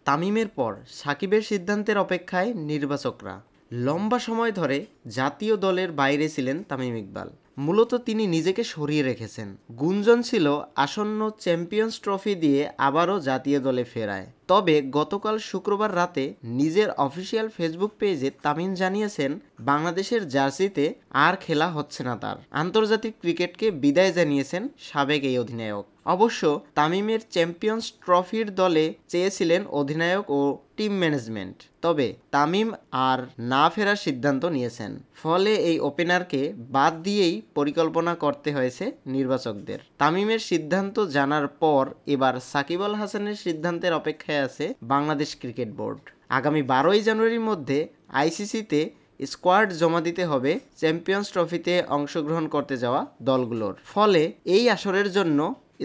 তামিমের পর সাকিবের সিদ্ধান্তের অপেক্ষায় নির্বাচকরা। লম্বা সময় ধরে জাতীয় দলের বাইরে ছিলেন তামিম ইকবাল। মূলত তিনি নিজেকে সরিয়ে রেখেছেন। গুঞ্জন ছিল আসন্ন চ্যাম্পিয়ন্স ট্রফি দিয়ে আবারও জাতীয় দলে ফেরায়। তবে গতকাল শুক্রবার রাতে নিজের অফিসিয়াল ফেসবুক পেজে তামিম জানিয়েছেন বাংলাদেশের জার্সিতে আর খেলা হচ্ছে না তার। আন্তর্জাতিক ক্রিকেটকে বিদায় জানিয়েছেন সাবেক এই অধিনায়ক। অবশ্য তামিমের চ্যাম্পিয়ন্স ট্রফির দলে চেয়েছিলেন অধিনায়ক ও টিম ম্যানেজমেন্ট, তবে তামিম আর না ফেরার সিদ্ধান্ত নিয়েছেন। ফলে এই ওপেনারকে বাদ দিয়েই পরিকল্পনা করতে হয়েছে নির্বাচকদের। তামিমের সিদ্ধান্ত জানার পর এবার সাকিব আল হাসানের সিদ্ধান্তের অপেক্ষায় আছে বাংলাদেশ ক্রিকেট বোর্ড। আগামী 12ই জানুয়ারির মধ্যে আইসিসিতে স্কোয়াড জমা দিতে হবে চ্যাম্পিয়ন্স ট্রফিতে অংশগ্রহণ করতে যাওয়া দলগুলোর। ফলে এই আসরের জন্য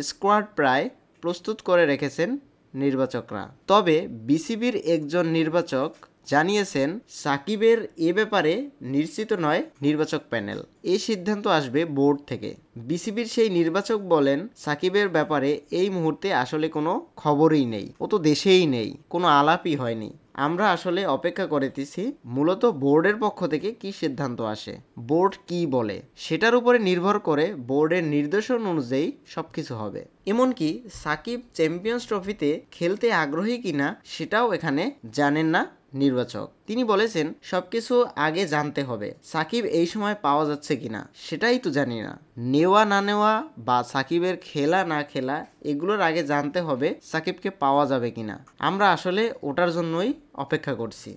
স্কোয়াড প্রায় প্রস্তুত করে রেখেছেন নির্বাচকরা। তবে বিসিবির একজন নির্বাচক জানিয়েছেন সাকিবের এ ব্যাপারে নিশ্চিত নয় নির্বাচক প্যানেল। এই সিদ্ধান্ত আসবে বোর্ড থেকে। বিসিবির সেই নির্বাচক বলেন, সাকিবের ব্যাপারে এই মুহূর্তে আসলে কোনো খবরই নেই, ও তো দেশেই নেই, কোনো আলাপই হয়নি। আমরা আসলে অপেক্ষা করতেছি মূলত বোর্ডের পক্ষ থেকে কি সিদ্ধান্ত আসে, বোর্ড কি বলে, সেটার উপরে নির্ভর করে বোর্ডের নির্দেশন অনুযায়ী সবকিছু হবে। এমনকি সাকিব চ্যাম্পিয়ন্স ট্রফিতে খেলতে আগ্রহী কিনা সেটাও এখানে জানেন না নির্বাচক। তিনি বলেছেন সবকিছু আগে জানতে হবে, সাকিব এই সময় পাওয়া যাচ্ছে কিনা সেটাই তো জানি না। নেওয়া না নেওয়া বা সাকিবের খেলা না খেলা এগুলোর আগে জানতে হবে সাকিবকে পাওয়া যাবে কিনা। আমরা আসলে ওটার জন্যই অপেক্ষা করছি।